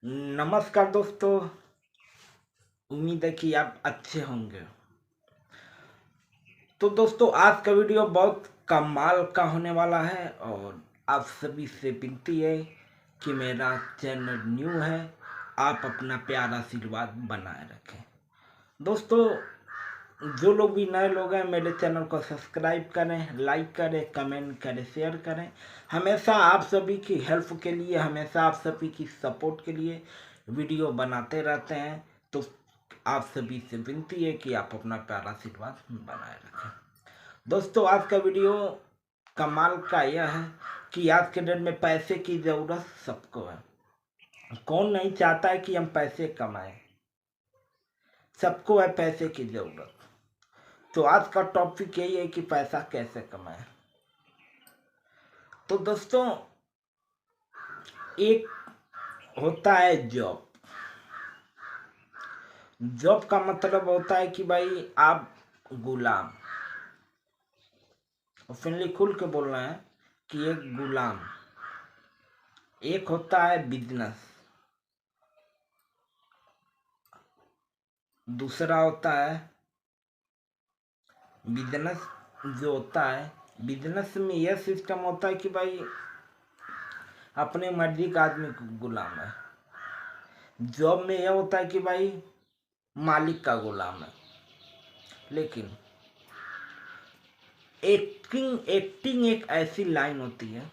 नमस्कार दोस्तों। उम्मीद है कि आप अच्छे होंगे। तो दोस्तों, आज का वीडियो बहुत कमाल का होने वाला है और आप सभी से विनती है कि मेरा चैनल न्यू है, आप अपना प्यारा आशीर्वाद बनाए रखें। दोस्तों, जो लोग भी नए लोग हैं मेरे चैनल को सब्सक्राइब करें, लाइक करें, कमेंट करें, शेयर करें। हमेशा आप सभी की हेल्प के लिए, हमेशा आप सभी की सपोर्ट के लिए वीडियो बनाते रहते हैं। तो आप सभी से विनती है कि आप अपना प्यारा आशीर्वाद बनाए रखें। दोस्तों, आज का वीडियो कमाल का यह है कि आज के डेट में पैसे की ज़रूरत सबको है। कौन नहीं चाहता है कि हम पैसे कमाएं? सबको है पैसे की ज़रूरत। तो आज का टॉपिक यही है कि पैसा कैसे कमाएं। तो दोस्तों, एक होता है जॉब। जॉब का मतलब होता है कि भाई आप गुलाम, ओपनली खुल के बोल रहे हैं कि एक गुलाम। एक होता है बिजनेस, दूसरा होता है बिजनेस। जो होता है बिजनेस में यह सिस्टम होता है कि भाई अपने मर्जी का आदमी गुलाम है। जॉब में यह होता है कि भाई मालिक का गुलाम है। लेकिन एक्टिंग एक्टिंग एक ऐसी लाइन होती है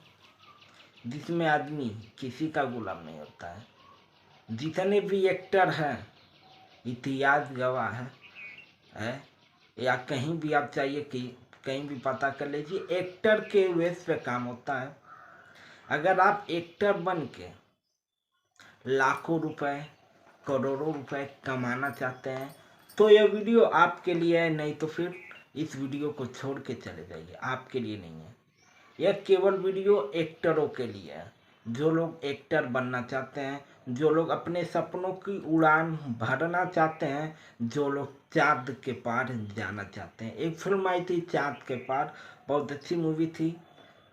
जिसमें आदमी किसी का गुलाम नहीं होता है। जितने भी एक्टर हैं, इतिहास गवाह है या कहीं भी आप चाहिए कि कहीं भी पता कर लीजिए, एक्टर के वेस पे काम होता है। अगर आप एक्टर बन के लाखों रुपए, करोड़ों रुपए कमाना चाहते हैं तो यह वीडियो आपके लिए है, नहीं तो फिर इस वीडियो को छोड़ के चले जाइए। आपके लिए नहीं है, यह केवल वीडियो एक्टरों के लिए है। जो लोग एक्टर बनना चाहते हैं, जो लोग अपने सपनों की उड़ान भरना चाहते हैं, जो लोग चाँद के पार जाना चाहते हैं। एक फिल्म आई थी चाँद के पार, बहुत अच्छी मूवी थी।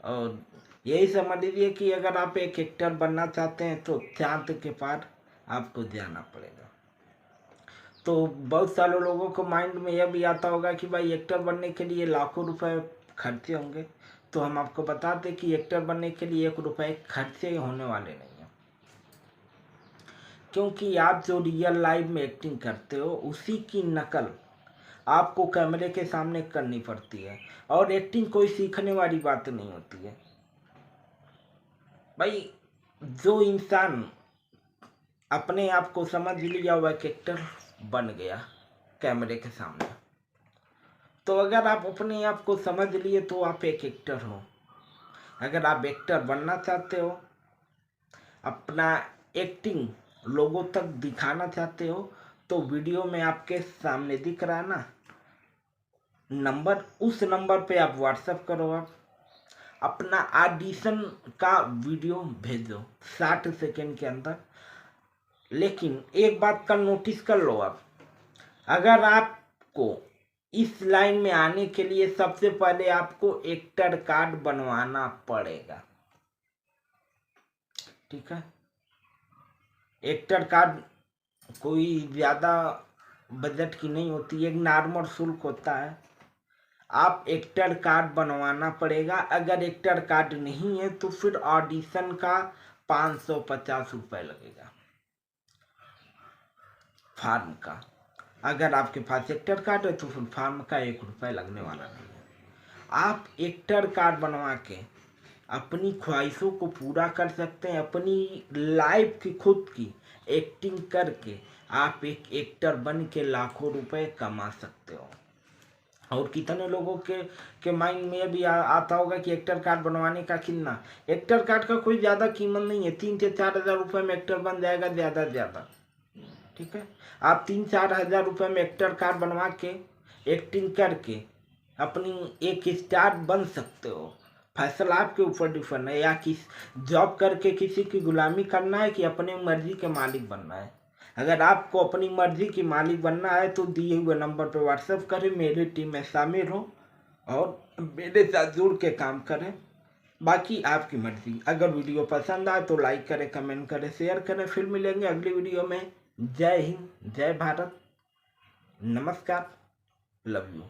और यही समझ लीजिए कि अगर आप एक एक्टर बनना चाहते हैं तो चाँद के पार आपको जाना पड़ेगा। तो बहुत सारे लोगों को माइंड में यह भी आता होगा कि भाई एक्टर बनने के लिए लाखों रुपए खर्चे होंगे। तो हम आपको बता दें कि एक्टर बनने के लिए 1 रुपए खर्चे होने वाले नहीं हैं। क्योंकि आप जो रियल लाइफ में एक्टिंग करते हो उसी की नकल आपको कैमरे के सामने करनी पड़ती है। और एक्टिंग कोई सीखने वाली बात नहीं होती है भाई। जो इंसान अपने आप को समझ लिया वह एक्टर बन गया कैमरे के सामने। तो अगर आप अपने आप को समझ लिए तो आप एक एक्टर हो। अगर आप एक्टर बनना चाहते हो, अपना एक्टिंग लोगों तक दिखाना चाहते हो, तो वीडियो में आपके सामने दिख रहा है ना नंबर, उस नंबर पे आप व्हाट्सएप करो। आप अपना ऑडिशन का वीडियो भेजो 60 सेकेंड के अंदर। लेकिन एक बात का नोटिस कर लो आप, अगर आपको इस लाइन में आने के लिए सबसे पहले आपको एक्टर कार्ड बनवाना पड़ेगा। ठीक है, एक्टर कार्ड कोई ज़्यादा बजट की नहीं होती, एक नॉर्मल शुल्क होता है। आप एक्टर कार्ड बनवाना पड़ेगा। अगर एक्टर कार्ड नहीं है तो फिर ऑडिशन का 550 रुपये लगेगा फार्म का। अगर आपके पास एक्टर कार्ड है तो फिर फार्म का 1 रुपये लगने वाला नहीं है। आप एक्टर कार्ड बनवा के अपनी ख्वाहिशों को पूरा कर सकते हैं। अपनी लाइफ की खुद की एक्टिंग करके आप एक एक्टर बन के लाखों रुपए कमा सकते हो। और कितने लोगों के माइंड में भी आता होगा कि एक्टर कार्ड बनवाने का कितना। एक्टर कार्ड का कोई ज़्यादा कीमत नहीं है, 3 से 4 हज़ार रुपये में एक्टर बन जाएगा ज़्यादा से ज़्यादा। ठीक है, आप 3-4 हज़ार रुपये में एक्टर कार्ड बनवा के एक्टिंग करके अपनी एक स्टार बन सकते हो। फैसला आपके ऊपर डिपेंड है, या किस जॉब करके किसी की गुलामी करना है कि अपनी मर्जी के मालिक बनना है। अगर आपको अपनी मर्जी की मालिक बनना है तो दिए हुए नंबर पर व्हाट्सएप करें, मेरी टीम में शामिल हो और मेरे साथ जुड़ के काम करें। बाकी आपकी मर्जी। अगर वीडियो पसंद आए तो लाइक करें, कमेंट करें, शेयर करें। फिर मिलेंगे अगली वीडियो में। जय हिंद, जय भारत, नमस्कार, लव यू।